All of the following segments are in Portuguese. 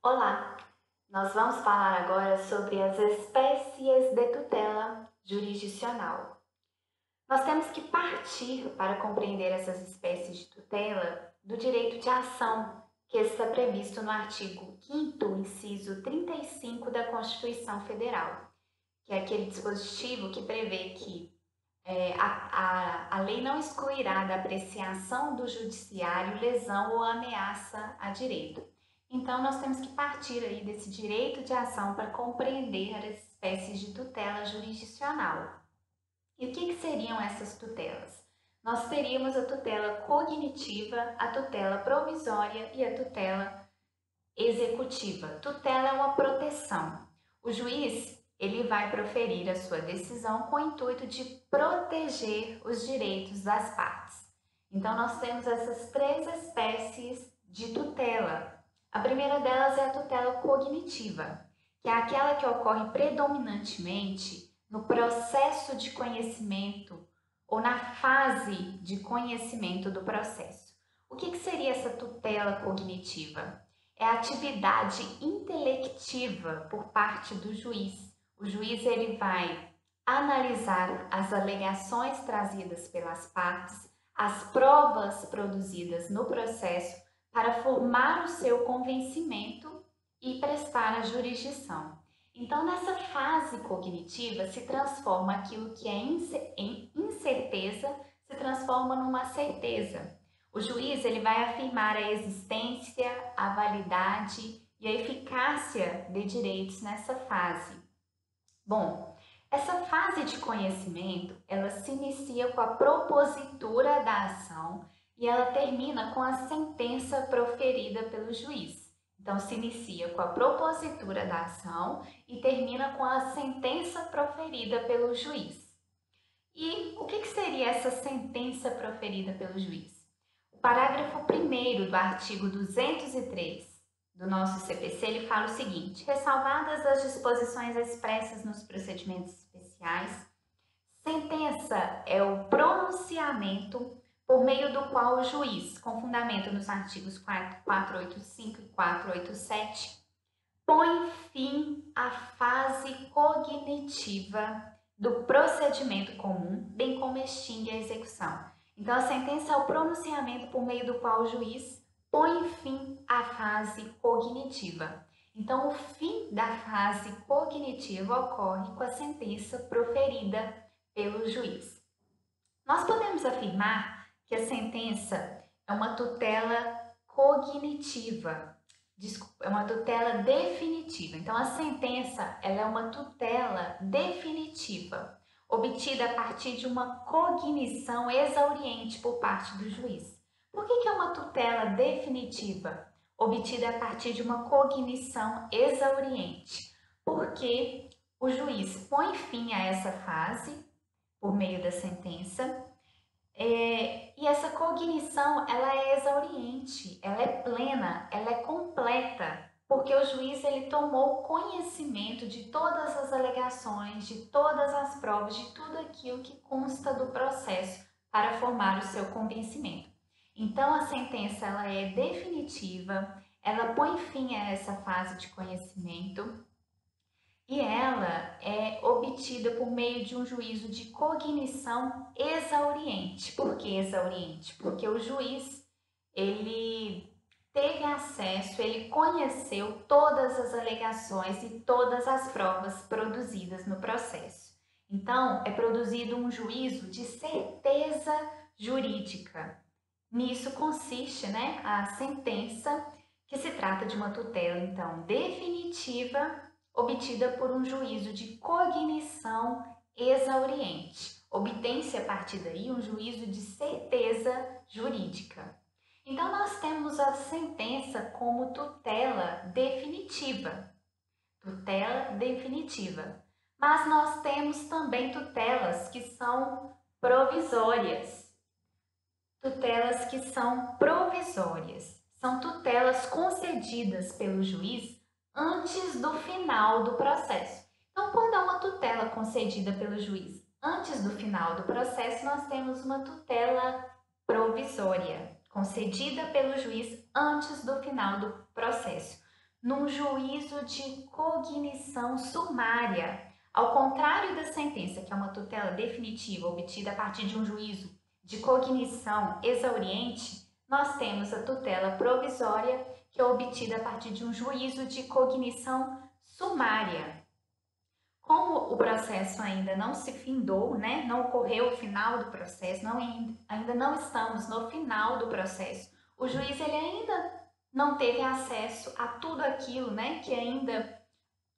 Olá, nós vamos falar agora sobre as espécies de tutela jurisdicional. Nós temos que partir para compreender essas espécies de tutela do direito de ação, que está previsto no artigo 5º, inciso 35 da Constituição Federal, que é aquele dispositivo que prevê que a lei não excluirá da apreciação do judiciário lesão ou ameaça a direito. Então, nós temos que partir aí desse direito de ação para compreender as espécies de tutela jurisdicional. E o que seriam essas tutelas? Nós teríamos a tutela cognitiva, a tutela provisória e a tutela executiva. Tutela é uma proteção. O juiz ele vai proferir a sua decisão com o intuito de proteger os direitos das partes. Então, nós temos essas três espécies de tutela. A primeira delas é a tutela cognitiva, que é aquela que ocorre predominantemente no processo de conhecimento ou na fase de conhecimento do processo. O que seria essa tutela cognitiva? É a atividade intelectiva por parte do juiz. O juiz ele vai analisar as alegações trazidas pelas partes, as provas produzidas no processo para formar o seu convencimento e prestar a jurisdição. Então, nessa fase cognitiva, se transforma aquilo que é em incerteza, se transforma numa certeza. O juiz ele vai afirmar a existência, a validade e a eficácia de direitos nessa fase. Bom, essa fase de conhecimento, ela se inicia com a propositura da ação e ela termina com a sentença proferida pelo juiz. Então, se inicia com a propositura da ação e termina com a sentença proferida pelo juiz. E o que seria essa sentença proferida pelo juiz? O parágrafo 1º do artigo 203 do nosso CPC, ele fala o seguinte: ressalvadas as disposições expressas nos procedimentos especiais, sentença é o pronunciamento por meio do qual o juiz, com fundamento nos artigos 485 e 487, põe fim à fase cognitiva do procedimento comum, bem como extingue a execução. Então, a sentença é o pronunciamento por meio do qual o juiz põe fim à fase cognitiva. Então, o fim da fase cognitiva ocorre com a sentença proferida pelo juiz. Nós podemos afirmar que a sentença é uma tutela cognitiva, é uma tutela definitiva. Então, a sentença ela é uma tutela definitiva, obtida a partir de uma cognição exauriente por parte do juiz. Por que é uma tutela definitiva, obtida a partir de uma cognição exauriente? Porque o juiz põe fim a essa fase por meio da sentença, e essa cognição ela é exauriente, ela é plena, ela é completa, porque o juiz ele tomou conhecimento de todas as alegações, de todas as provas, de tudo aquilo que consta do processo para formar o seu convencimento. Então, a sentença ela é definitiva, ela põe fim a essa fase de conhecimento e ela é obtida por meio de um juízo de cognição exauriente. Por que exauriente? Porque o juiz, ele teve acesso, ele conheceu todas as alegações e todas as provas produzidas no processo. Então, é produzido um juízo de certeza jurídica. Nisso consiste, a sentença, que se trata de uma tutela, então, definitiva, obtida por um juízo de cognição exauriente. Obtém-se a partir daí um juízo de certeza jurídica. Então, nós temos a sentença como tutela definitiva. Tutela definitiva. Mas nós temos também tutelas que são provisórias. Tutelas que são provisórias. São tutelas concedidas pelo juiz antes do final do processo. Então, quando há uma tutela concedida pelo juiz antes do final do processo, nós temos uma tutela provisória, concedida pelo juiz antes do final do processo. num juízo de cognição sumária. Ao contrário da sentença, que é uma tutela definitiva obtida a partir de um juízo de cognição exauriente, nós temos a tutela provisória, que é obtida a partir de um juízo de cognição sumária. Como o processo ainda não se findou, né, não ocorreu o final do processo, ainda não estamos no final do processo, o juiz ele ainda não teve acesso a tudo aquilo, né, que ainda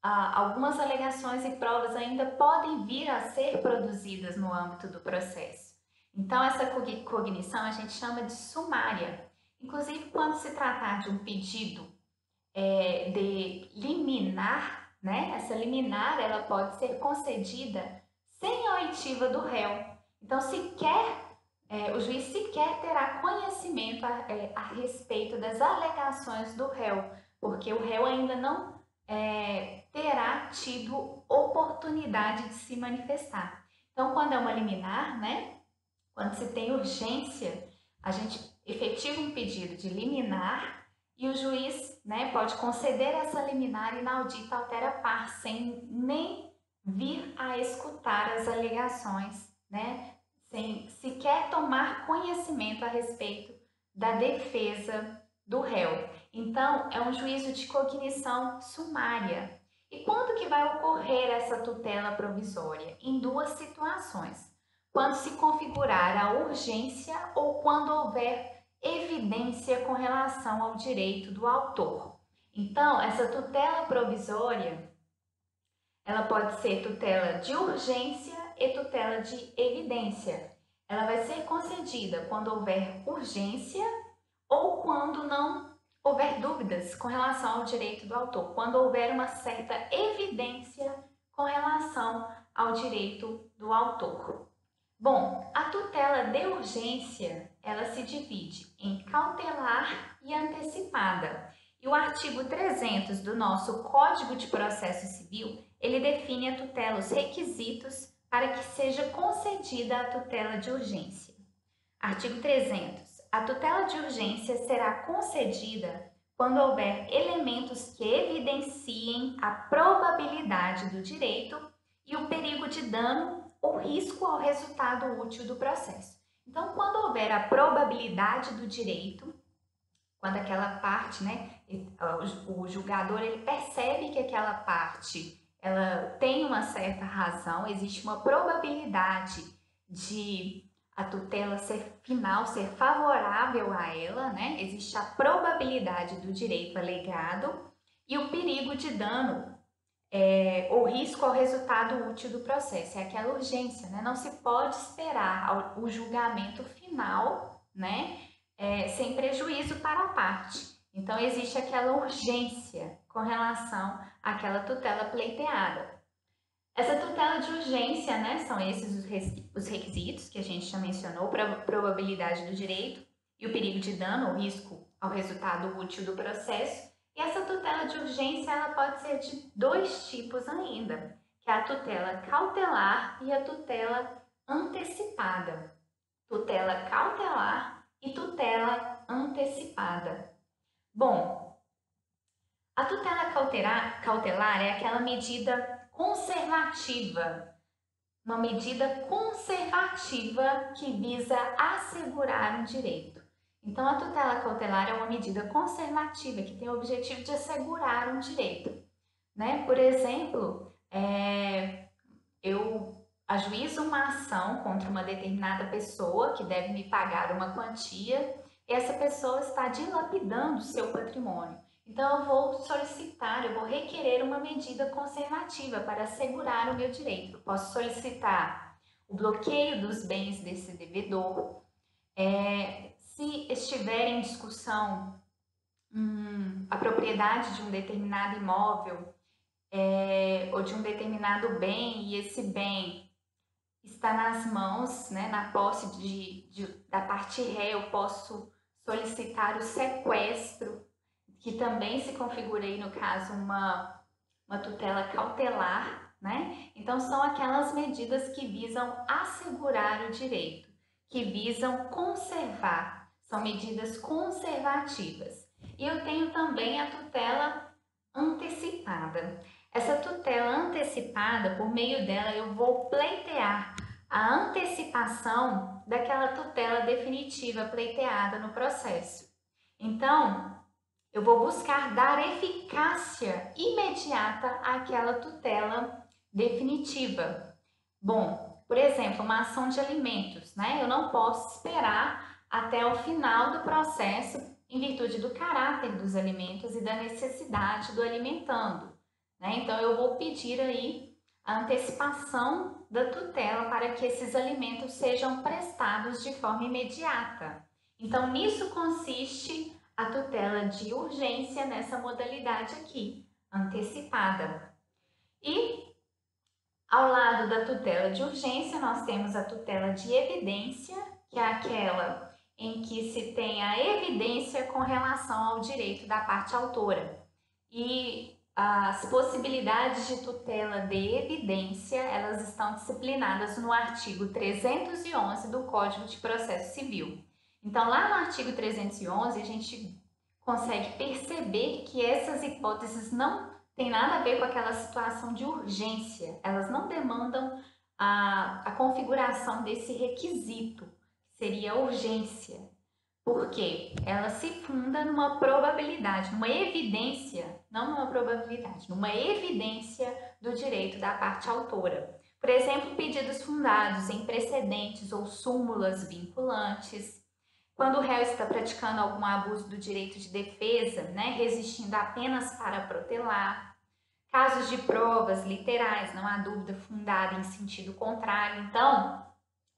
algumas alegações e provas ainda podem vir a ser produzidas no âmbito do processo. Então, essa cognição a gente chama de sumária. Inclusive, quando se tratar de um pedido de liminar, né, essa liminar ela pode ser concedida sem a oitiva do réu. Então, o juiz sequer terá conhecimento a respeito das alegações do réu, porque o réu ainda não terá tido oportunidade de se manifestar. Então, quando é uma liminar, né, quando se tem urgência, a gente efetiva um pedido de liminar e o juiz, né, pode conceder essa liminar inaudita altera par, sem nem vir a escutar as alegações, né, sem sequer tomar conhecimento a respeito da defesa do réu. Então, é um juízo de cognição sumária. E quando que vai ocorrer essa tutela provisória? Em duas situações. Quando se configurar a urgência ou quando houver evidência com relação ao direito do autor. Então, essa tutela provisória, ela pode ser tutela de urgência e tutela de evidência. Ela vai ser concedida quando houver urgência ou quando não houver dúvidas com relação ao direito do autor, quando houver uma certa evidência com relação ao direito do autor. Bom, a tutela de urgência, ela se divide em cautelar e antecipada. E o artigo 300 do nosso Código de Processo Civil, ele define a tutela, os requisitos para que seja concedida a tutela de urgência. Artigo 300. A tutela de urgência será concedida quando houver elementos que evidenciem a probabilidade do direito e o perigo de dano ou risco ao resultado útil do processo. Então, quando houver a probabilidade do direito, quando aquela parte, né, o julgador ele percebe que aquela parte ela tem uma certa razão, existe uma probabilidade de a tutela final ser favorável a ela, né? Existe a probabilidade do direito alegado e o perigo de dano ou risco ao resultado útil do processo. É aquela urgência, né? Não se pode esperar o julgamento final, né? Sem prejuízo para a parte. Então, existe aquela urgência com relação àquela tutela pleiteada. Essa tutela de urgência, né, são esses os requisitos que a gente já mencionou, para a probabilidade do direito e o perigo de dano ou risco ao resultado útil do processo. E essa tutela de urgência ela pode ser de dois tipos ainda, que é a tutela cautelar e a tutela antecipada. Tutela cautelar e tutela antecipada. Bom, a tutela cautelar é aquela medida conservativa, uma medida conservativa que visa assegurar um direito. Então, a tutela cautelar é uma medida conservativa que tem o objetivo de assegurar um direito, né? Por exemplo, eu ajuizo uma ação contra uma determinada pessoa que deve me pagar uma quantia e essa pessoa está dilapidando o seu patrimônio. Então, eu vou requerer uma medida conservativa para assegurar o meu direito. Eu posso solicitar o bloqueio dos bens desse devedor. Se estiver em discussão a propriedade de um determinado imóvel ou de um determinado bem e esse bem está nas mãos, né, na posse da parte ré, eu posso solicitar o sequestro, que também se configura aí, no caso, uma tutela cautelar, né? Então, são aquelas medidas que visam assegurar o direito, que visam conservar, são medidas conservativas. E eu tenho também a tutela antecipada. Essa tutela antecipada, por meio dela, eu vou pleitear a antecipação daquela tutela definitiva pleiteada no processo. Então, eu vou buscar dar eficácia imediata àquela tutela definitiva. Bom, por exemplo, uma ação de alimentos, né? Eu não posso esperar até o final do processo em virtude do caráter dos alimentos e da necessidade do alimentando, né? Então, eu vou pedir aí a antecipação da tutela para que esses alimentos sejam prestados de forma imediata. Então, nisso consiste a tutela de urgência nessa modalidade aqui, antecipada. E ao lado da tutela de urgência, nós temos a tutela de evidência, que é aquela em que se tem a evidência com relação ao direito da parte autora. E as possibilidades de tutela de evidência, elas estão disciplinadas no artigo 311 do Código de Processo Civil. Então, lá no artigo 311, a gente consegue perceber que essas hipóteses não têm nada a ver com aquela situação de urgência. Elas não demandam a configuração desse requisito, que seria a urgência. Porque ela se funda numa probabilidade, numa evidência, não numa probabilidade, numa evidência do direito da parte autora. Por exemplo, pedidos fundados em precedentes ou súmulas vinculantes, quando o réu está praticando algum abuso do direito de defesa, né, resistindo apenas para protelar, casos de provas literais, não há dúvida fundada em sentido contrário. Então,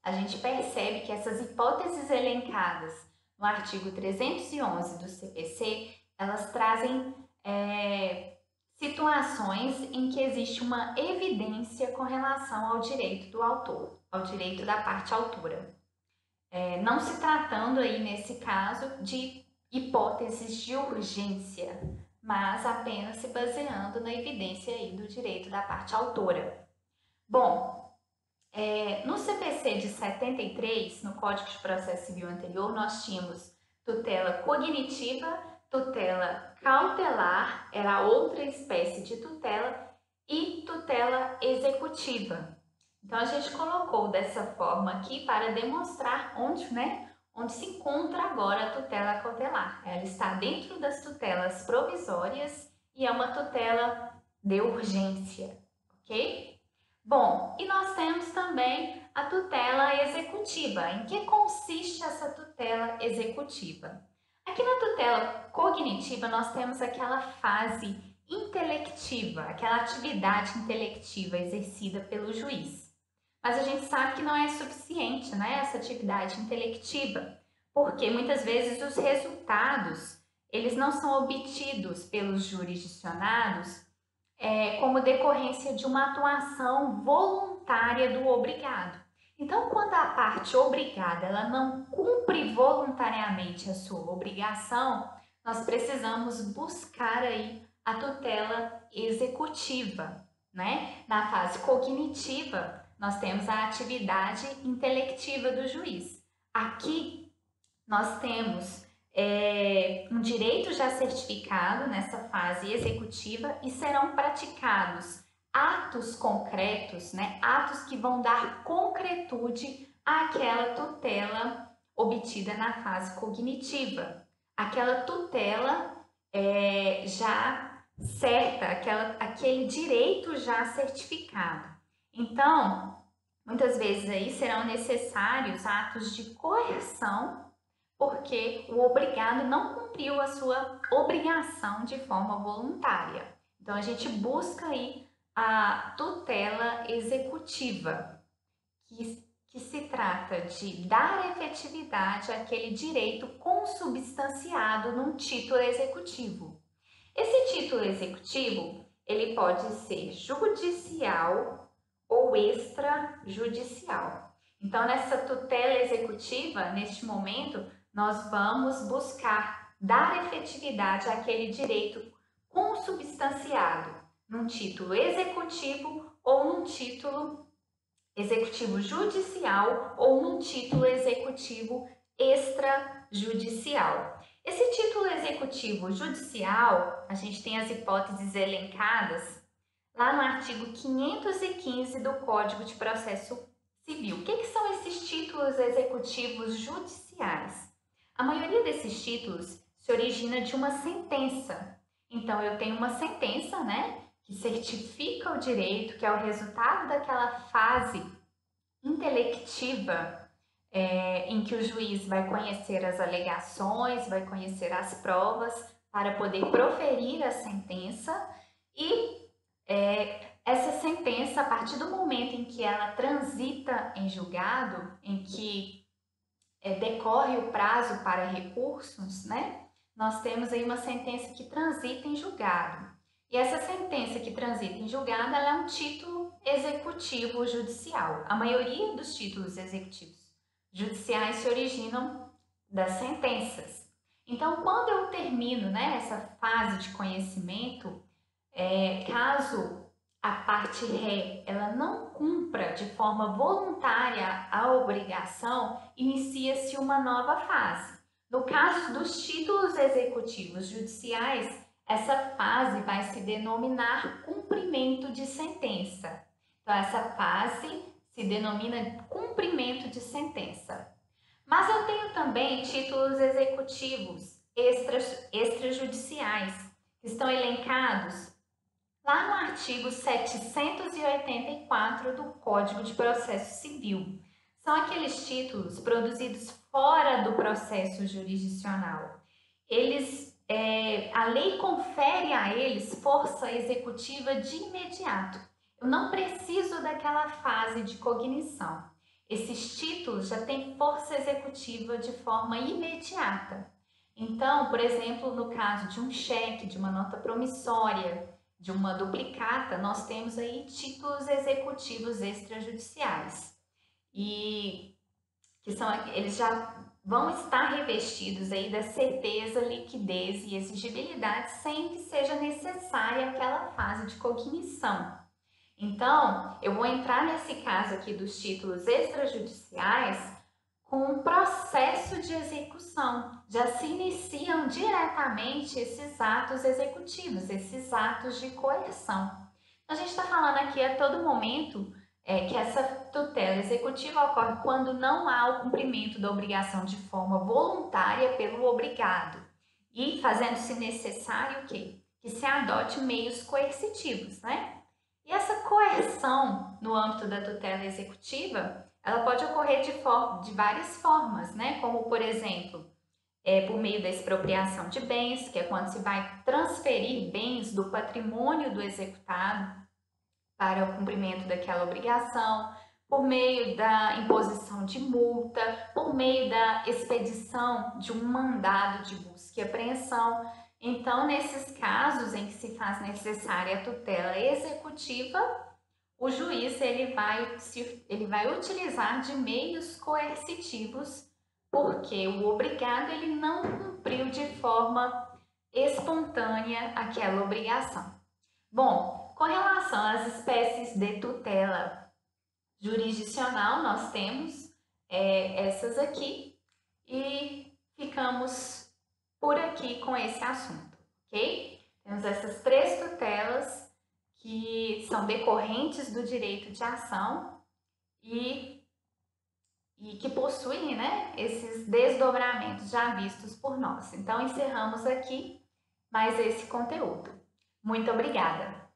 a gente percebe que essas hipóteses elencadas no artigo 311 do CPC, elas trazem situações em que existe uma evidência com relação ao direito do autor, ao direito da parte autora. Não se tratando aí, nesse caso, de hipóteses de urgência, mas apenas se baseando na evidência aí do direito da parte autora. Bom, no CPC de 73, no Código de Processo Civil anterior, nós tínhamos tutela cognitiva, tutela cautelar, era outra espécie de tutela, e tutela executiva. Então, a gente colocou dessa forma aqui para demonstrar onde se encontra agora a tutela cautelar. Ela está dentro das tutelas provisórias e é uma tutela de urgência, ok? Bom, e nós temos também a tutela executiva. Em que consiste essa tutela executiva? Aqui na tutela cognitiva, nós temos aquela fase intelectiva, aquela atividade intelectiva exercida pelo juiz. Mas a gente sabe que não é suficiente, né, essa atividade intelectiva, porque muitas vezes os resultados, eles não são obtidos pelos jurisdicionados como decorrência de uma atuação voluntária do obrigado. Então, quando a parte obrigada ela não cumpre voluntariamente a sua obrigação, nós precisamos buscar aí a tutela executiva, né? Na fase cognitiva, nós temos a atividade intelectiva do juiz. Aqui, nós temos um direito já certificado nessa fase executiva e serão praticados atos concretos, né? Atos que vão dar concretude àquela tutela obtida na fase cognitiva. Aquela tutela já certa, aquele direito já certificado. Então, muitas vezes aí serão necessários atos de coerção, porque o obrigado não cumpriu a sua obrigação de forma voluntária. Então, a gente busca aí a tutela executiva, que se trata de dar efetividade àquele direito consubstanciado num título executivo. Esse título executivo, ele pode ser judicial ou extrajudicial. Então, nessa tutela executiva, neste momento, nós vamos buscar dar efetividade àquele direito consubstanciado num título executivo ou num título executivo judicial ou num título executivo extrajudicial. Esse título executivo judicial, a gente tem as hipóteses elencadas lá no artigo 515 do Código de Processo Civil. O que são esses títulos executivos judiciais? A maioria desses títulos se origina de uma sentença. Então, eu tenho uma sentença, né, que certifica o direito, que é o resultado daquela fase intelectiva em que o juiz vai conhecer as alegações, vai conhecer as provas para poder proferir a sentença e essa sentença, a partir do momento em que ela transita em julgado, em que decorre o prazo para recursos, né? Nós temos aí uma sentença que transita em julgado. E essa sentença que transita em julgado, ela é um título executivo judicial. A maioria dos títulos executivos judiciais se originam das sentenças. Então, quando eu termino, né, essa fase de conhecimento, caso a parte ré ela não cumpra de forma voluntária a obrigação, inicia-se uma nova fase. No caso dos títulos executivos judiciais, essa fase vai se denominar cumprimento de sentença. Então, essa fase se denomina cumprimento de sentença. Mas eu tenho também títulos executivos extrajudiciais, que estão elencados lá no artigo 784 do Código de Processo Civil. São aqueles títulos produzidos fora do processo jurisdicional. A lei confere a eles força executiva de imediato. Eu não preciso daquela fase de cognição. Esses títulos já têm força executiva de forma imediata. Então, por exemplo, no caso de um cheque, de uma nota promissória, de uma duplicata, nós temos aí títulos executivos extrajudiciais. E eles já vão estar revestidos aí da certeza, liquidez e exigibilidade sem que seja necessária aquela fase de cognição. Então, eu vou entrar nesse caso aqui dos títulos extrajudiciais com um processo de execução. Já se iniciam diretamente esses atos executivos, esses atos de coerção. A gente está falando aqui a todo momento que essa tutela executiva ocorre quando não há o cumprimento da obrigação de forma voluntária pelo obrigado e fazendo-se necessário o quê? Que se adote meios coercitivos, né? E essa coerção no âmbito da tutela executiva, ela pode ocorrer de várias formas, né? Como, por exemplo, por meio da expropriação de bens, que é quando se vai transferir bens do patrimônio do executado para o cumprimento daquela obrigação, por meio da imposição de multa, por meio da expedição de um mandado de busca e apreensão. Então, nesses casos em que se faz necessária a tutela executiva, o juiz ele vai utilizar de meios coercitivos, porque o obrigado ele não cumpriu de forma espontânea aquela obrigação. Bom, com relação às espécies de tutela jurisdicional, nós temos essas aqui e ficamos por aqui com esse assunto, ok? Temos essas 3 tutelas que são decorrentes do direito de ação e que possuem, né, esses desdobramentos já vistos por nós. Então, encerramos aqui mais esse conteúdo. Muito obrigada!